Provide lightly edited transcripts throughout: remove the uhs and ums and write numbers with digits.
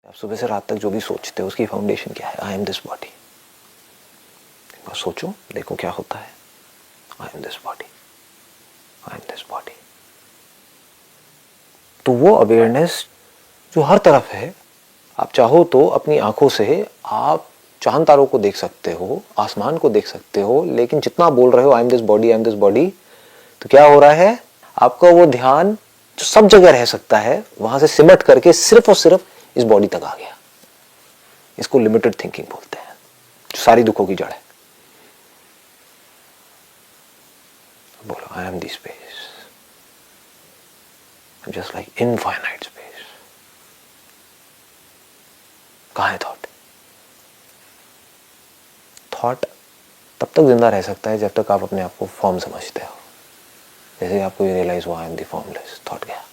आप सुबह से रात तक जो भी सोचते हो उसकी फाउंडेशन क्या है? I am this body. एक बार सोचो, देखो क्या होता है। I am this body, I am this body. तो वो अवेयरनेस जो हर तरफ है, आप चाहो तो अपनी आंखों से आप चांद तारों को देख सकते हो, आसमान को देख सकते हो, लेकिन जितना बोल रहे हो I am this body, I am this body, तो क्या हो रहा है? आपका वो ध्यान जो सब जगह रह सकता है वहां से सिमट करके सिर्फ और सिर्फ इस बॉडी तक आ गया। इसको लिमिटेड थिंकिंग बोलते हैं, जो सारी दुखों की जड़ है। बोलो I am this space, I am just like infinite space. कहां है थॉट? थॉट तब तक जिंदा रह सकता है जब तक आप अपने आप को फॉर्म समझते हो। जैसे आपको ये रियलाइज हुआ I am the formless, thought गया।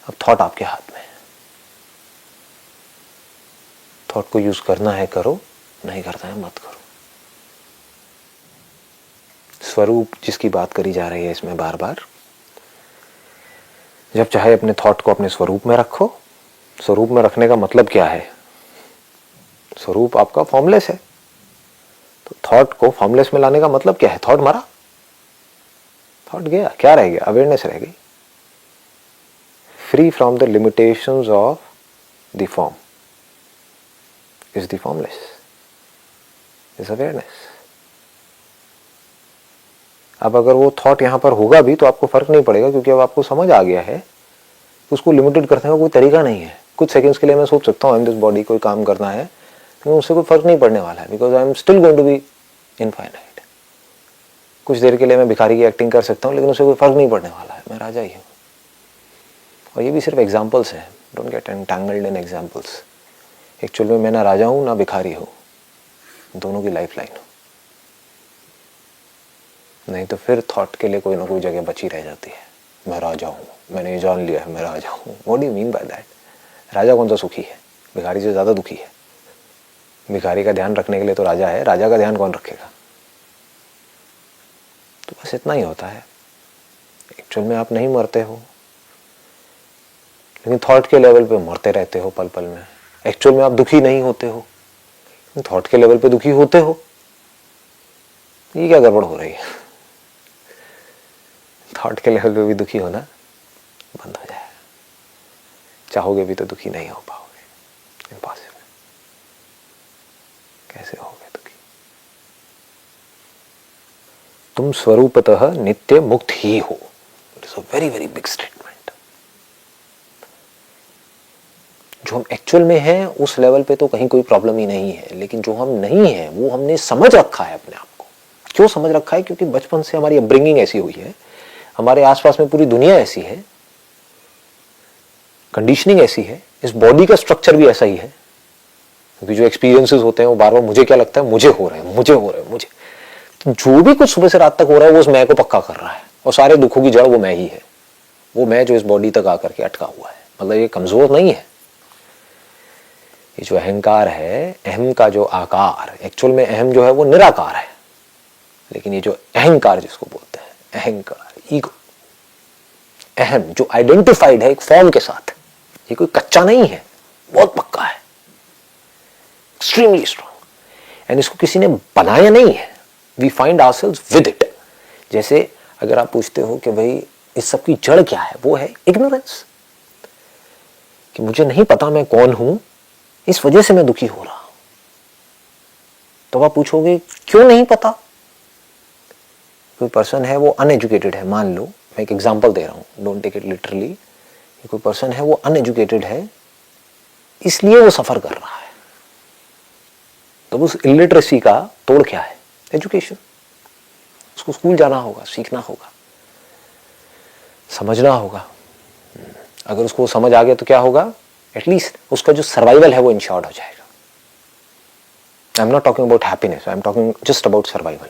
अब थॉट आपके हाथ में है। थॉट को यूज करना है करो, नहीं करना है मत करो। स्वरूप जिसकी बात करी जा रही है इसमें बार बार, जब चाहे अपने थॉट को अपने स्वरूप में रखो। स्वरूप में रखने का मतलब क्या है? स्वरूप आपका फॉर्मलेस है, तो थॉट को फॉर्मलेस में लाने का मतलब क्या है? थॉट मरा, थॉट गया, क्या रह गया? अवेयरनेस रह गई। Free from the limitations of the form is the formless, is awareness. अब अगर वो थॉट यहां पर होगा भी तो आपको फर्क नहीं पड़ेगा, क्योंकि अब आपको समझ आ गया है कि उसको लिमिटेड करने का कोई तरीका नहीं है। कुछ सेकंड्स के लिए मैं सोच सकता हूँ आई एम दिस बॉडी, कोई काम करना है, लेकिन उससे कोई फर्क नहीं पड़ने वाला है, because I am still going to be infinite. कुछ देर के लिए मैं भिखारी की एक्टिंग कर सकता हूँ, लेकिन उससे कोई फर्क नहीं पड़ने वाला है, मैं राजा ही हूँ। और ये भी सिर्फ एग्जाम्पल्स हैं, don't get entangled in examples. Actual में मैं ना राजा हूँ ना भिखारी हूँ, दोनों की लाइफ लाइन हूँ। नहीं तो फिर थॉट के लिए कोई ना कोई जगह बची रह जाती है। मैं राजा हूँ, मैंने ये जान लिया है मैं राजा हूँ। What do you mean by that? राजा कौन सा सुखी है? भिखारी से ज्यादा दुखी है। भिखारी का ध्यान रखने के लिए तो राजा है, राजा का ध्यान कौन रखेगा? तो बस इतना ही होता है। एक्चुअल में आप नहीं मरते हो, लेकिन थॉट के लेवल पे मरते रहते हो पल पल में। एक्चुअल में आप दुखी नहीं होते हो, थॉट के लेवल पे दुखी होते हो। ये क्या गड़बड़ हो रही है? थॉट के लेवल पे भी दुखी होना बंद हो जाए। चाहोगे भी तो दुखी नहीं हो पाओगे, इम्पॉसिबल। कैसे होगे दुखी? तुम स्वरूपतः नित्य मुक्त ही हो। It is a very very big statement. जो हम एक्चुअल में हैं उस लेवल पे तो कहीं कोई प्रॉब्लम ही नहीं है, लेकिन जो हम नहीं है वो हमने समझ रखा है अपने आप को। क्यों समझ रखा है? क्योंकि बचपन से हमारी अपब्रिंगिंग ऐसी हुई है, हमारे आसपास में पूरी दुनिया ऐसी है, कंडीशनिंग ऐसी है, इस बॉडी का स्ट्रक्चर भी ऐसा ही है। क्योंकि जो एक्सपीरियंसेस होते हैं वो बार बार मुझे क्या लगता है, मुझे हो रहे हैं, मुझे हो रहे हैं, मुझे। तो जो भी कुछ सुबह से रात तक हो रहा है वो उस मैं को पक्का कर रहा है, और सारे दुखों की जड़ वो मैं ही है। वो मैं जो इस बॉडी तक आकर के अटका हुआ है। मतलब ये कमजोर नहीं है। ये जो अहंकार है, अहम का जो आकार, एक्चुअल में अहम जो है वो निराकार है, लेकिन ये जो अहंकार जिसको बोलते हैं, अहंकार, ईगो, अहम जो आइडेंटिफाइड है एक फॉर्म के साथ, ये कोई कच्चा नहीं है, बहुत पक्का है, एक्सट्रीमली स्ट्रॉन्ग। एंड इसको किसी ने बनाया नहीं है। We find ourselves with it. जैसे अगर आप पूछते हो कि भाई इस सब की जड़ क्या है, वो है इग्नोरेंस, कि मुझे नहीं पता मैं कौन हूं, इस वजह से मैं दुखी हो रहा हूं। तो आप पूछोगे क्यों नहीं पता? कोई पर्सन है वो अनएजुकेटेड है, मान लो, मैं एक एग्जांपल दे रहा हूं, डोंट टेक इट लिटरली। कोई पर्सन है वो अनएजुकेटेड है, इसलिए वो सफर कर रहा है। तो उस इलिटरेसी का तोड़ क्या है? एजुकेशन। उसको स्कूल जाना होगा, सीखना होगा, समझना होगा। अगर उसको समझ आ गया तो क्या होगा? एटलीस्ट उसका जो सर्वाइवल है वो इंश्योर्ड हो जाएगा। I am not talking about happiness, I am talking just about survival.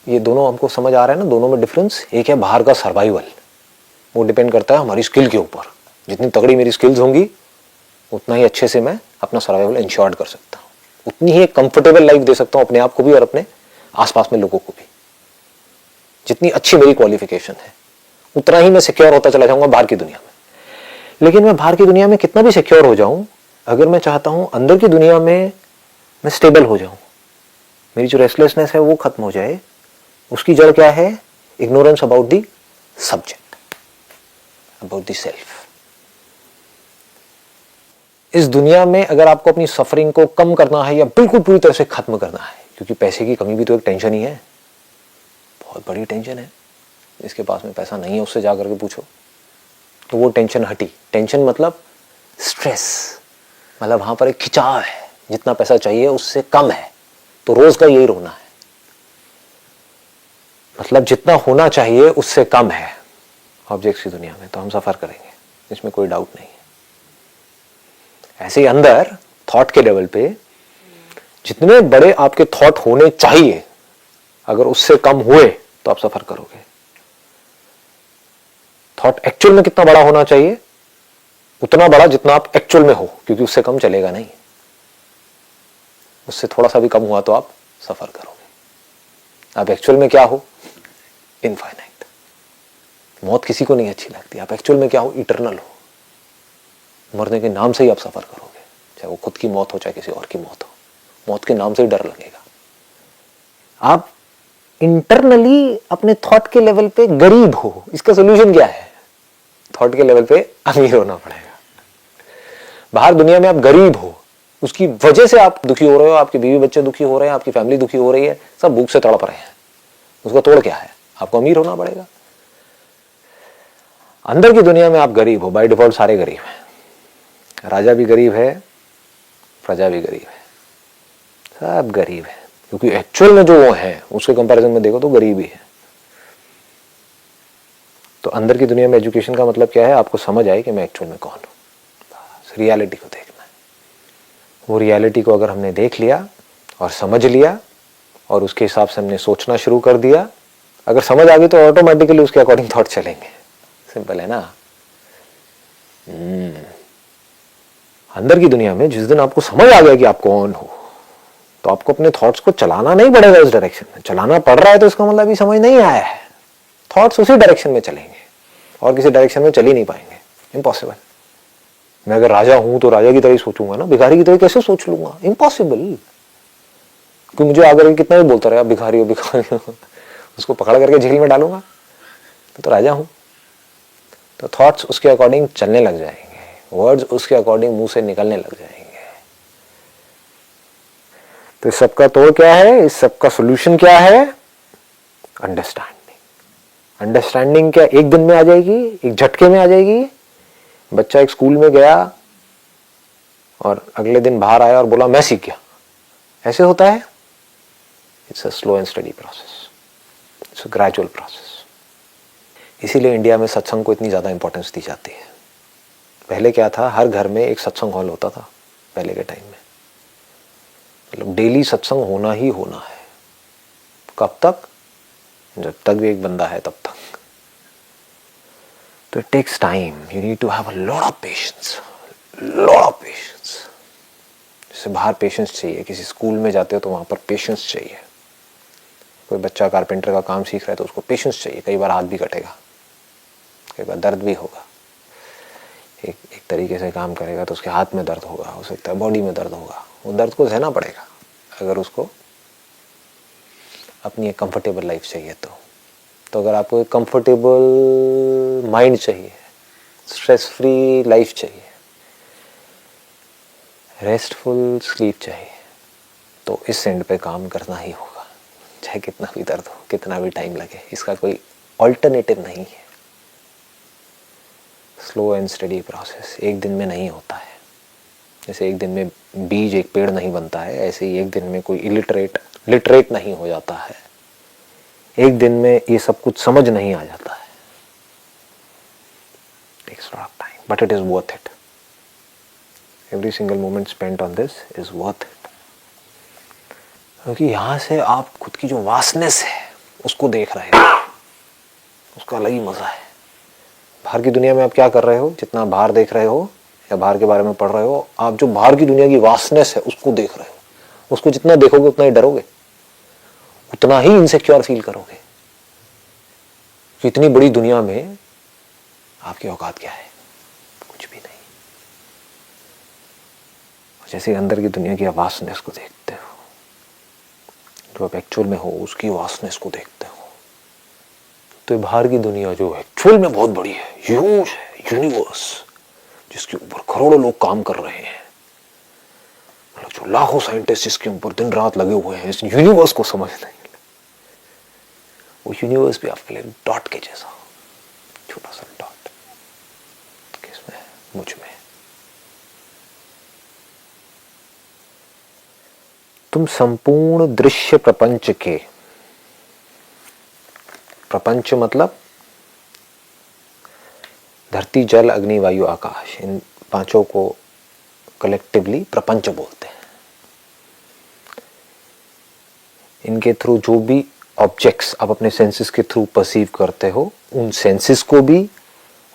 ये दोनों हमको समझ आ रहा है ना, दोनों में डिफरेंस। एक है बाहर का सर्वाइवल, वो डिपेंड करता है हमारी स्किल के ऊपर। जितनी तगड़ी मेरी स्किल्स होंगी उतना ही अच्छे से मैं अपना सर्वाइवल इंश्योर्ड कर सकता हूँ, उतनी ही एक कंफर्टेबल लाइफ दे सकता हूँ अपने आप को भी और अपने आसपास में लोगों को भी। जितनी अच्छी मेरी क्वालिफिकेशन है उतना ही मैं सिक्योर होता चला जाऊंगा बाहर की दुनिया में। लेकिन मैं बाहर की दुनिया में कितना भी सिक्योर हो जाऊं, अगर मैं चाहता हूं अंदर की दुनिया में मैं स्टेबल हो जाऊं, मेरी जो रेस्टलेसनेस है वो खत्म हो जाए, उसकी जड़ क्या है? Ignorance about the subject, about the self. इस दुनिया में अगर आपको अपनी सफरिंग को कम करना है या बिल्कुल पूरी तरह से खत्म करना है, क्योंकि पैसे की कमी भी तो एक टेंशन ही है, बहुत बड़ी टेंशन है। जिसके पास में पैसा नहीं है उससे जाकर के पूछो तो वो टेंशन हटी। टेंशन मतलब स्ट्रेस, मतलब वहां पर एक खिंचाव है, जितना पैसा चाहिए उससे कम है, तो रोज का यही रोना है। मतलब जितना होना चाहिए उससे कम है ऑब्जेक्ट्स की दुनिया में, तो हम सफर करेंगे, इसमें कोई डाउट नहीं है। ऐसे ही अंदर थॉट के लेवल पे जितने बड़े आपके थॉट होने चाहिए, अगर उससे कम हुए तो आप सफर करोगे। थॉट एक्चुअल में कितना बड़ा होना चाहिए? उतना बड़ा जितना आप एक्चुअल में हो, क्योंकि उससे कम चलेगा नहीं। उससे थोड़ा सा भी कम हुआ तो आप सफर करोगे। आप एक्चुअल में क्या हो? इनफाइनाइट। मौत किसी को नहीं अच्छी लगती। आप एक्चुअल में क्या हो? इटरनल हो। मरने के नाम से ही आप सफर करोगे, चाहे वो खुद की मौत हो चाहे किसी और की मौत हो, मौत के नाम से ही डर लगेगा। आप इंटरनली अपने थॉट के लेवल पे गरीब हो। इसका सोल्यूशन क्या है? थॉट के लेवल पे अमीर होना पड़ेगा। बाहर दुनिया में आप गरीब हो, उसकी वजह से आप दुखी हो रहे हो, आपके बीवी बच्चे दुखी हो रहे हैं, आपकी फैमिली दुखी हो रही है, सब भूख से तड़प रहे हैं। उसका तोड़ क्या है? आपको अमीर होना पड़ेगा। अंदर की दुनिया में आप गरीब हो, बाय डिफॉल्ट सारे गरीब हैं। राजा भी गरीब है, प्रजा भी गरीब है, सब गरीब है, क्योंकि एक्चुअल में जो वो है उसके कंपैरिजन में देखो तो गरीब ही है। तो अंदर की दुनिया में एजुकेशन का मतलब क्या है? आपको समझ आए कि मैं एक्चुअल में कौन हूं, बस रियलिटी को देखना है। वो रियलिटी को अगर हमने देख लिया और समझ लिया और उसके हिसाब से हमने सोचना शुरू कर दिया, अगर समझ आ गई तो ऑटोमेटिकली उसके अकॉर्डिंग थॉट चलेंगे। सिंपल है ना। अंदर की दुनिया में जिस दिन आपको समझ आ गया कि आप कौन हो, तो आपको अपने थॉट्स को चलाना नहीं पड़ेगा उस डायरेक्शन में। चलाना पड़ रहा है तो इसका मतलब अभी समझ नहीं आया है। थॉट्स उसी डायरेक्शन में चलेंगे और किसी डायरेक्शन में चल ही नहीं पाएंगे, इम्पॉसिबल। मैं अगर राजा हूं तो राजा की तरह ही सोचूंगा ना, भिखारी की तरह कैसे सोच लूंगा? इम्पॉसिबल। क्योंकि मुझे आकर कितना भी बोलता रहे भिखारी हो भिखारी हो, उसको पकड़ करके जेल में डालूंगा तो राजा हूं। तो थॉट्स उसके अकॉर्डिंग चलने लग जाएंगे, वर्ड्स उसके अकॉर्डिंग मुंह से निकलने लग जाएंगे। तो इस सबका तोड़ क्या है? इस सबका सोल्यूशन क्या है? अंडरस्टैंडिंग। अंडरस्टैंडिंग क्या एक दिन में आ जाएगी, एक झटके में आ जाएगी? बच्चा एक स्कूल में गया और अगले दिन बाहर आया और बोला मैं सीख गया, ऐसे होता है? It's a slow and study process, it's a gradual process. इसीलिए इंडिया में सत्संग को इतनी ज्यादा इंपॉर्टेंस दी जाती है। पहले क्या था? हर घर में एक सत्संग हॉल होता था पहले के टाइम में। मतलब डेली सत्संग होना ही होना है। कब तक? जब तक भी एक बंदा है तब तक। तो it takes time, you need to have a lot of patience, lot of patience. जैसे बाहर पेशेंस चाहिए, किसी स्कूल में जाते हो तो वहां पर पेशेंस चाहिए। कोई बच्चा कारपेंटर का काम सीख रहा है तो उसको पेशेंस चाहिए। कई बार हाथ भी कटेगा, कई बार दर्द भी होगा। एक तरीके से काम करेगा तो उसके हाथ में दर्द होगा, हो सकता है बॉडी में दर्द होगा। वो दर्द को सहना पड़ेगा अगर उसको अपनी एक कंफर्टेबल लाइफ चाहिए तो अगर आपको एक कंफर्टेबल माइंड चाहिए, स्ट्रेस फ्री लाइफ चाहिए, रेस्टफुल स्लीप चाहिए, तो इस एंड पे काम करना ही होगा, चाहे कितना भी दर्द हो, कितना भी टाइम लगे। इसका कोई ऑल्टरनेटिव नहीं है। स्लो एंड स्टडी प्रोसेस एक दिन में नहीं होता है। जैसे एक दिन में बीज एक पेड़ नहीं बनता है, ऐसे ही एक दिन में कोई लिटरेट नहीं हो जाता है। एक दिन में ये सब कुछ समझ नहीं आ जाता है। Takes a lot of time, but it is worth it. Every single moment spent on this is worth it. क्योंकि यहां से आप खुद की जो वासनेस है उसको देख रहे हो, उसका अलग ही मजा है। बाहर की दुनिया में आप क्या कर रहे हो? जितना बाहर देख रहे हो या बाहर के बारे में पढ़ रहे हो, आप जो बाहर की दुनिया की वासनेस है उसको देख रहे हो। उसको जितना देखोगे उतना ही डरोगे, उतना ही इनसिक्योर फील करोगे कि इतनी बड़ी दुनिया में आपकी औकात क्या है? कुछ भी जैसे अंदर की दुनिया की वास्टनेस को देखते हो, जो आप एक्चुअल में हो उसकी वास्टनेस को देखते हो, तो ये बाहर की दुनिया जो एक्चुअल में बहुत बड़ी है, ह्यूज है, यूनिवर्स, जिसके ऊपर करोड़ों लोग काम कर रहे हैं, मतलब जो लाखों साइंटिस्ट जिसके ऊपर दिन रात लगे हुए हैं इस यूनिवर्स को समझने के लिए, वो यूनिवर्स भी आपके लिए डॉट के जैसा, छोटा सा डॉट, किसमें? मुझ में। तुम संपूर्ण दृश्य प्रपंच के, प्रपंच मतलब धरती, जल, अग्नि, वायु, आकाश, इन पांचों को कलेक्टिवली प्रपंच बोलते हैं। इनके थ्रू जो भी ऑब्जेक्ट्स आप अपने सेंसेस के थ्रू परसीव करते हो, उन सेंसेस को भी,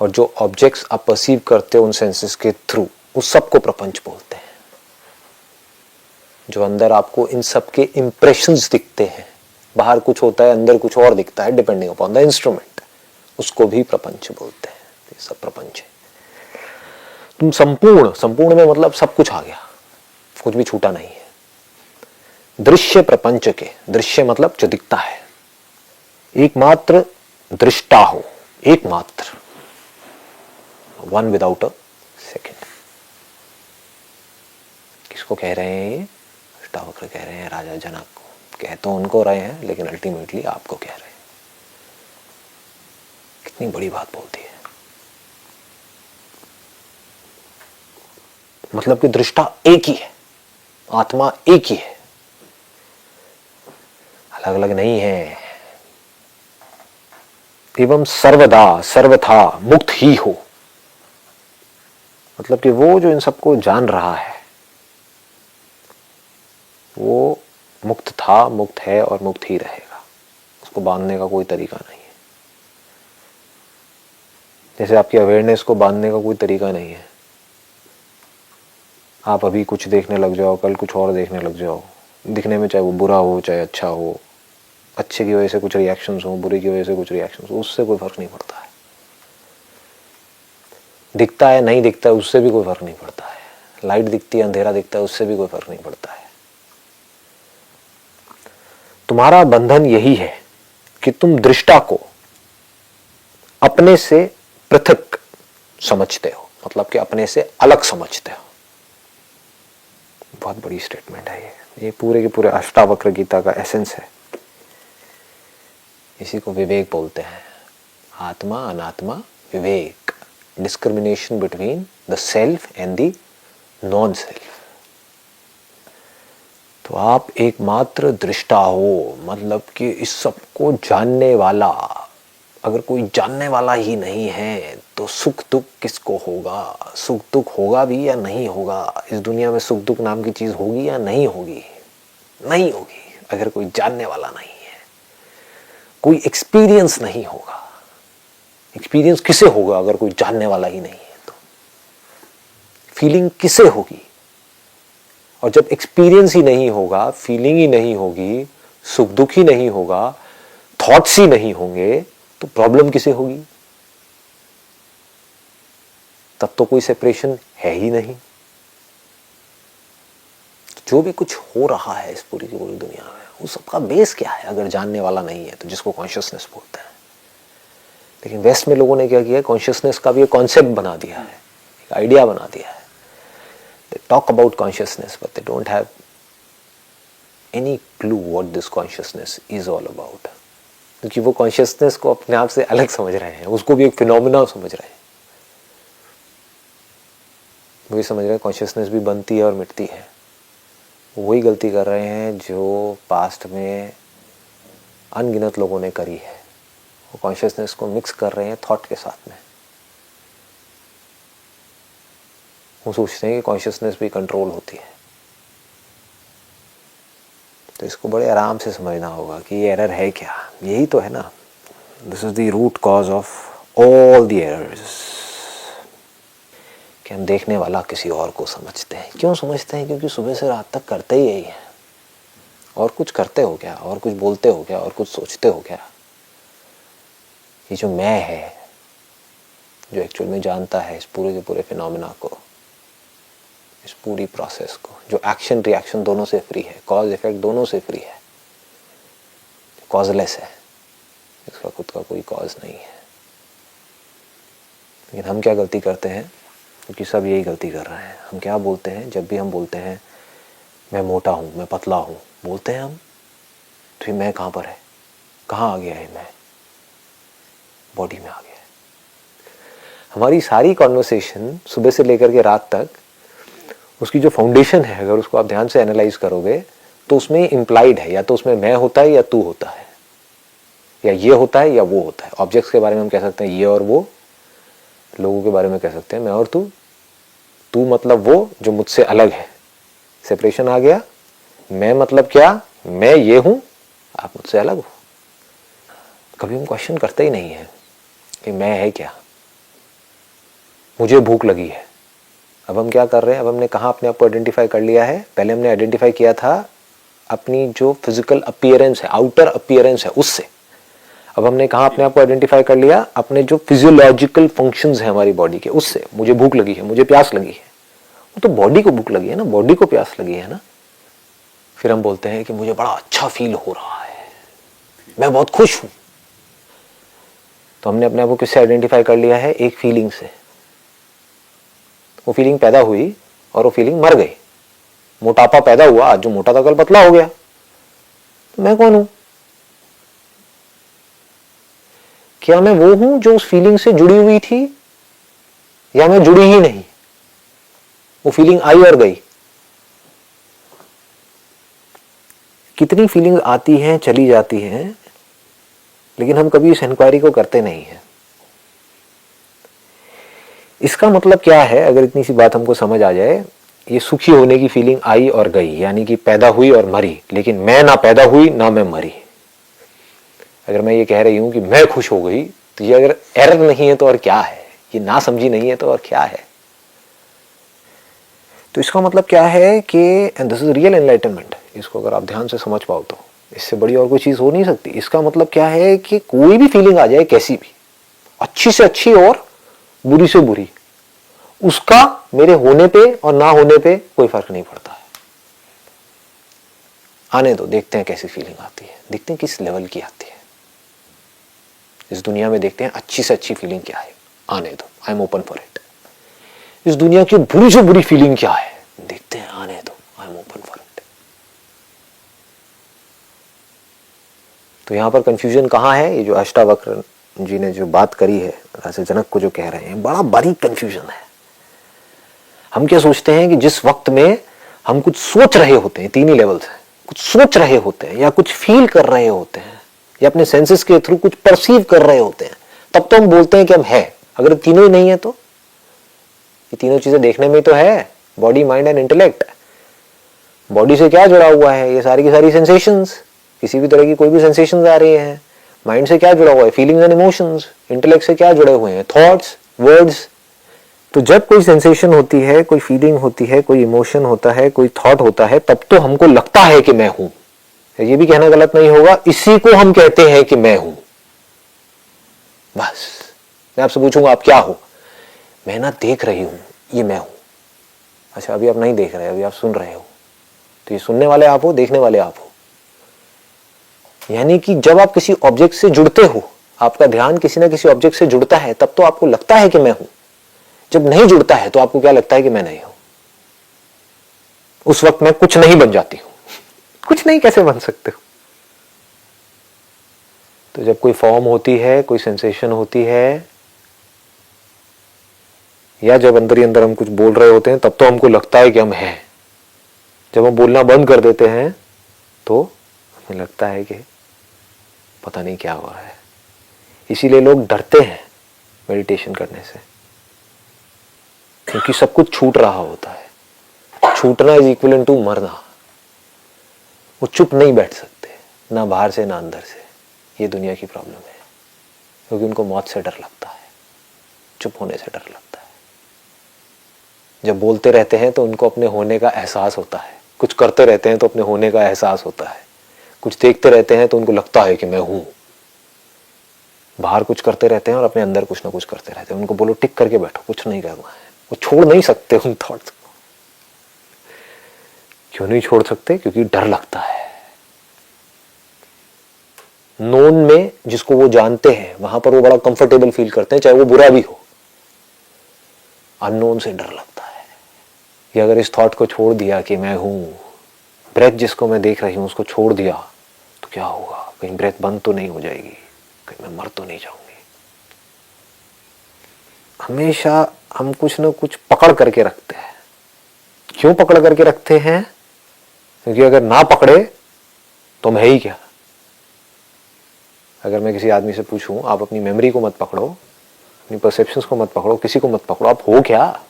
और जो ऑब्जेक्ट्स आप परसीव करते हो उन सेंसेस के थ्रू, उस सब को प्रपंच बोलते हैं। जो अंदर आपको इन सब के इंप्रेशंस दिखते हैं, बाहर कुछ होता है अंदर कुछ और दिखता है, डिपेंडिंग अपॉन द इंस्ट्रूमेंट, उसको भी प्रपंच बोलते हैं। ये सब प्रपंच है। तुम संपूर्ण, संपूर्ण में मतलब सब कुछ आ गया, कुछ भी छूटा नहीं है। दृश्य प्रपंच के, दृश्य मतलब जो दिखता है, एकमात्र दृष्टा हो, एकमात्र, वन विदाउट अ सेकेंड। किसको कह रहे हैं ये? अष्टावक्र कह रहे हैं राजा जनक को। कह तो उनको रहे हैं लेकिन अल्टीमेटली आपको कह रहे हैं। कितनी बड़ी बात बोलती है। मतलब कि दृष्टा एक ही है, आत्मा एक ही है, अलग अलग नहीं है। एवं सर्वदा सर्वथा मुक्त ही हो, मतलब कि वो जो इन सबको जान रहा है वो मुक्त था, मुक्त है और मुक्त ही रहेगा। उसको बांधने का कोई तरीका नहीं है। जैसे आपकी अवेयरनेस को बांधने का कोई तरीका नहीं है। आप अभी कुछ देखने लग जाओ, कल कुछ और देखने लग जाओ, दिखने में चाहे वो बुरा हो चाहे अच्छा हो, अच्छे की वजह से कुछ रिएक्शंस हो, बुरे की वजह से कुछ रिएक्शंस हो, उससे कोई फर्क नहीं पड़ता है। दिखता है नहीं दिखता है उससे भी कोई फर्क नहीं पड़ता है। लाइट दिखती है अंधेरा दिखता है उससे भी कोई फर्क नहीं पड़ता है। तुम्हारा बंधन यही है कि तुम दृष्टा को अपने से पृथक समझते हो, मतलब कि अपने से अलग समझते हो। बहुत बड़ी स्टेटमेंट है ये पूरे के पूरे अष्टावक्र गीता का एसेंस है। इसी को विवेक बोलते हैं। आत्मा अनात्मा विवेक, discrimination between the self and the non self. तो आप एकमात्र दृष्टा हो, मतलब कि इस सब को जानने वाला। अगर कोई जानने वाला ही नहीं है तो सुख दुख किसको होगा? सुख दुख होगा भी या नहीं होगा? इस दुनिया में सुख दुख नाम की चीज होगी या नहीं होगी? नहीं होगी अगर कोई जानने वाला नहीं है। कोई एक्सपीरियंस नहीं होगा। एक्सपीरियंस किसे होगा अगर कोई जानने वाला ही नहीं है? तो फीलिंग किसे होगी? और जब एक्सपीरियंस ही नहीं होगा, फीलिंग ही नहीं होगी, सुख दुख ही नहीं होगा, थॉट्स ही नहीं होंगे, तो प्रॉब्लम किसे होगी? तब तो कोई सेपरेशन है ही नहीं। जो भी कुछ हो रहा है इस पूरी की पूरी दुनिया में, उस सबका बेस क्या है अगर जानने वाला नहीं है? तो जिसको कॉन्शियसनेस बोलते हैं। लेकिन वेस्ट में लोगों ने क्या किया, कॉन्शियसनेस का भी एक कॉन्सेप्ट बना दिया है, एक आइडिया बना दिया है। They talk about consciousness, but they don't have any clue what this consciousness is all about. क्योंकि वो कॉन्शियसनेस को अपने आप से अलग समझ रहे हैं, उसको भी एक फिनोमिना समझ रहे हैं। वो ये समझ रहे हैं कॉन्शियसनेस भी बनती है और मिटती है। वही गलती कर रहे हैं जो पास्ट में अनगिनत लोगों ने करी है। वो कॉन्शियसनेस को मिक्स कर रहे हैं थॉट के साथ में। वो सोचते हैं कि कॉन्शियसनेस भी कंट्रोल होती है। तो इसको बड़े आराम से समझना होगा कि ये एरर है क्या। यही तो है ना, this is the root cause of all the errors, कि हम देखने वाला किसी और को समझते हैं। क्यों समझते हैं? क्योंकि सुबह से रात तक करते ही यही है। और कुछ करते हो क्या? और कुछ बोलते हो क्या? और कुछ सोचते हो क्या? ये जो मैं है, जो एक्चुअल में जानता है इस पूरे के पूरे फिनोमिना को, इस पूरी प्रोसेस को, जो एक्शन रिएक्शन दोनों से फ्री है, कॉज इफेक्ट दोनों से फ्री है, कॉजलेस है, इसका खुद का कोई कॉज नहीं है। लेकिन हम क्या गलती करते हैं, क्योंकि सब यही गलती कर रहे हैं, हम क्या बोलते हैं, जब भी हम बोलते हैं मैं मोटा हूँ, मैं पतला हूँ, बोलते हैं हम, तो ये मैं कहाँ पर है, कहाँ आ गया है मैं, बॉडी में आ गया है। हमारी सारी कॉन्वर्सेशन सुबह से लेकर के रात तक, उसकी जो फाउंडेशन है, अगर उसको आप ध्यान से एनालाइज करोगे तो उसमें इम्प्लाइड है, या तो उसमें मैं होता है या तू होता है, या ये होता है या वो होता है। ऑब्जेक्ट्स के बारे में हम कह सकते हैं ये और वो, लोगों के बारे में कह सकते हैं मैं और तू। तू मतलब वो जो मुझसे अलग है, सेपरेशन आ गया। मैं मतलब क्या, मैं ये हूं, आप मुझसे अलग हो। कभी हम क्वेश्चन करते ही नहीं है कि मैं है क्या। मुझे भूख लगी है, अब हम क्या कर रहे हैं, अब हमने कहाँ अपने आप को आइडेंटिफाई कर लिया है। पहले हमने आइडेंटिफाई किया था अपनी जो फिजिकल अपीयरेंस है, आउटर अपीयरेंस है, उससे। अब हमने कहाँ अपने आप को आइडेंटिफाई कर लिया, अपने जो फिजियोलॉजिकल फंक्शंस हैं हमारी बॉडी के, उससे। मुझे भूख लगी है, मुझे प्यास लगी है, वो तो बॉडी को भूख लगी है ना, बॉडी को प्यास लगी है ना। फिर हम बोलते हैं कि मुझे बड़ा अच्छा फील हो रहा है, मैं बहुत खुश हूं। तो हमने अपने आप को किससे आइडेंटिफाई कर लिया है, एक फीलिंग से। वो फीलिंग पैदा हुई और वो फीलिंग मर गई। मोटापा पैदा हुआ, आज जो मोटा था कल पतला हो गया, तो मैं कौन हूं? क्या मैं वो हूं जो उस फीलिंग से जुड़ी हुई थी, या मैं जुड़ी ही नहीं, वो फीलिंग आई और गई। कितनी फीलिंग आती हैं, चली जाती हैं, लेकिन हम कभी इस इंक्वायरी को करते नहीं हैं। इसका मतलब क्या है, अगर इतनी सी बात हमको समझ आ जाए, ये सुखी होने की फीलिंग आई और गई, यानी कि पैदा हुई और मरी, लेकिन मैं ना पैदा हुई ना मैं मरी। अगर मैं ये कह रही हूं कि मैं खुश हो गई, तो ये अगर एरर नहीं है तो और क्या है, ये ना समझी नहीं है तो और क्या है। तो इसका मतलब क्या है कि and this is real enlightenment. इसको अगर आप ध्यान से समझ पाओ तो इससे बड़ी और कोई चीज हो नहीं सकती। इसका मतलब क्या है कि कोई भी फीलिंग आ जाए, कैसी भी, अच्छी से अच्छी और बुरी से बुरी, उसका मेरे होने पे और ना होने पे कोई फर्क नहीं पड़ता है। आने दो, देखते हैं कैसी फीलिंग आती है, देखते हैं किस लेवल की आती है। इस दुनिया में देखते हैं अच्छी से अच्छी फीलिंग क्या है, आने दो, I am open for it. इस दुनिया की बुरी से बुरी फीलिंग क्या है, देखते हैं, आने दो, I am open for it. तो यहां पर कंफ्यूजन कहां है, ये जो अष्टावक्र जी ने जो बात करी है, राजा जनक को जो कह रहे हैं, बड़ा बारीक कंफ्यूजन है। हम क्या सोचते हैं कि जिस वक्त में हम कुछ सोच रहे होते हैं, तीन ही लेवल्स हैं, कुछ सोच रहे होते हैं या कुछ फील कर रहे होते हैं या अपने सेंसेस के थ्रू कुछ परसीव कर रहे होते हैं, तब तो हम बोलते हैं कि हम है। अगर तीनों ही नहीं है तो, ये तीनों चीजें देखने में तो है, body, mind and intellect. Body से क्या जुड़ा हुआ है, ये सारी की सारी सेंसेशंस, किसी भी तरह की कोई भी सेंसेशंस आ रही हैं। माइंड से क्या जुड़ा हुआ है, फीलिंग्स एंड इमोशंस। इंटेलेक्ट से क्या जुड़े हुए हैं, थॉट्स, वर्ड्स। तो जब कोई सेंसेशन होती है, कोई फीलिंग होती है, कोई इमोशन होता है, कोई थॉट होता है, तब तो हमको लगता है कि मैं हूं। ये भी कहना गलत नहीं होगा, इसी को हम कहते हैं कि मैं हूं। बस मैं आपसे पूछूंगा आप क्या हो, मैं ना देख रही हूं, ये मैं हूं। अच्छा, अभी आप नहीं देख रहे, अभी आप सुन रहे हो, तो ये सुनने वाले आप हो, देखने वाले आप हो। यानी कि जब आप किसी ऑब्जेक्ट से जुड़ते हो, आपका ध्यान किसी ना किसी ऑब्जेक्ट से जुड़ता है, तब तो आपको लगता है कि मैं हूं। जब नहीं जुड़ता है तो आपको क्या लगता है कि मैं नहीं हूं। उस वक्त मैं कुछ नहीं बन जाती हूं। कुछ नहीं कैसे बन सकते हो? तो जब कोई फॉर्म होती है, कोई सेंसेशन होती है, या जब अंदर ही अंदर हम कुछ बोल रहे होते हैं, तब तो हमको लगता है कि हम हैं। जब हम बोलना बंद कर देते हैं तो हमें लगता है कि पता नहीं क्या हुआ है। इसीलिए लोग डरते हैं मेडिटेशन करने से, क्योंकि सब कुछ छूट रहा होता है। छूटना इज इक्विवेलेंट टू मरना। वो चुप नहीं बैठ सकते, ना बाहर से ना अंदर से। ये दुनिया की प्रॉब्लम है, क्योंकि उनको मौत से डर लगता है, चुप होने से डर लगता है। जब बोलते रहते हैं तो उनको अपने होने का एहसास होता है, कुछ करते रहते हैं तो अपने होने का एहसास होता है, कुछ देखते रहते हैं तो उनको लगता है कि मैं हूं। बाहर कुछ करते रहते हैं और अपने अंदर कुछ ना कुछ करते रहते हैं। उनको बोलो टिक करके बैठो, कुछ नहीं करना है, वो छोड़ नहीं सकते उन थॉट्स को। क्यों नहीं छोड़ सकते? क्योंकि डर लगता है। नोन में जिसको वो जानते हैं वहां पर वो बड़ा कंफर्टेबल फील करते हैं, चाहे वो बुरा भी हो। अननोन से डर लगता है। कि अगर इस थॉट को छोड़ दिया कि मैं हूं, ब्रेथ जिसको मैं देख रही हूं उसको छोड़ दिया तो क्या होगा? कहीं ब्रेथ बंद तो नहीं हो जाएगी, कहीं मैं मर तो नहीं जाऊंगी। हमेशा हम कुछ ना कुछ पकड़ करके रखते हैं। क्यों पकड़ करके रखते हैं? क्योंकि अगर ना पकड़े तो हम है ही क्या। अगर मैं किसी आदमी से पूछूं, आप अपनी मेमोरी को मत पकड़ो, अपनी परसेप्शंस को मत पकड़ो, किसी को मत पकड़ो, आप हो क्या?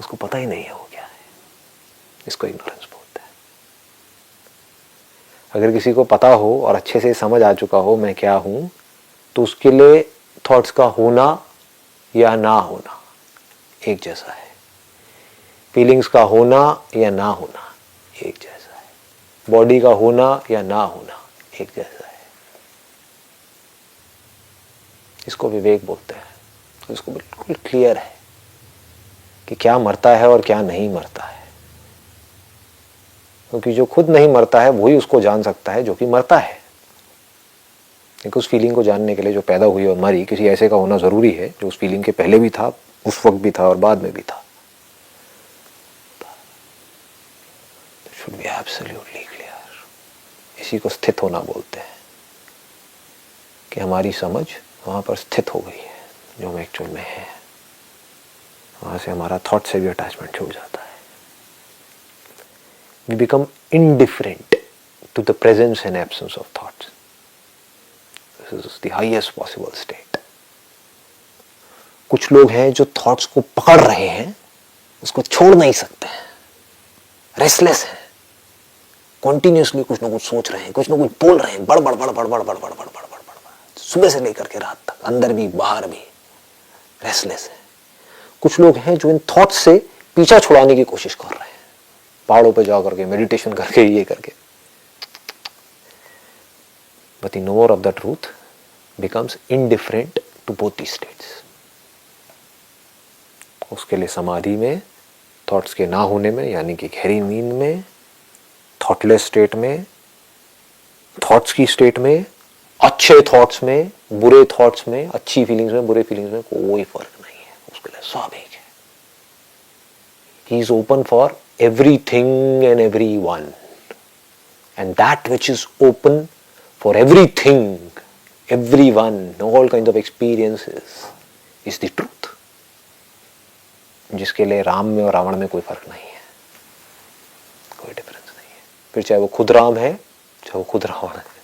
उसको पता ही नहीं है वो क्या है। इसको इग्नोरेंस बोलते हैं। अगर किसी को पता हो और अच्छे से समझ आ चुका हो मैं क्या हूं, तो उसके लिए थॉट्स का होना या ना होना एक जैसा है। फीलिंग्स का होना या ना होना एक जैसा है। बॉडी का होना या ना होना एक जैसा है। इसको विवेक बोलते हैं। तो इसको बिल्कुल क्लियर है कि क्या मरता है और क्या नहीं मरता है। क्योंकि जो खुद नहीं मरता है वही उसको जान सकता है जो कि मरता है। क्योंकि उस फीलिंग को जानने के लिए जो पैदा हुई और मरी, किसी ऐसे का होना जरूरी है जो उस फीलिंग के पहले भी था, उस वक्त भी था और बाद में भी था। Should be absolutely clear. इसी को स्थित होना बोलते हैं कि हमारी समझ वहां पर स्थित हो गई है जो हम एक्चुअल में है। वहां से हमारा थॉट से भी अटैचमेंट छूट जाता है। We become indifferent to the presence and absence of thoughts. This is the highest possible state. कुछ लोग हैं जो थॉट्स को पकड़ रहे हैं, उसको छोड़ नहीं सकते हैं, रेस्टलेस हैं, कॉन्टिन्यूसली कुछ ना कुछ सोच रहे हैं, कुछ ना कुछ बोल रहे हैं, बड़बड़ बड़बड़ बड़बड़ बड़बड़ बड़बड़, सुबह से लेकर के रात तक, अंदर भी बाहर भी रेस्टलेस है। कुछ लोग हैं जो इन थॉट्स से पीछा छुड़ाने की कोशिश कर रहे हैं, पहाड़ों पे जा करके मेडिटेशन करके ये करके। But the knower of the truth becomes indifferent to both these states. उसके लिए समाधि में, थॉट्स के ना होने में, यानी कि गहरी नींद में, थॉटलेस स्टेट में, थॉट्स की स्टेट में, अच्छे थॉट्स में, बुरे थॉट्स में, अच्छी फीलिंग्स में, बुरे फीलिंग्स में कोई फर्क नहीं है। उसके लिए सब एक है। He is open for everything and everyone, and that which is open for everything, everyone, all kinds of experiences is the truth. जिसके लिए राम में और रावण में कोई फर्क नहीं है, कोई डिफरेंस नहीं है। फिर चाहे वो खुद राम है, चाहे वो खुद रावण है।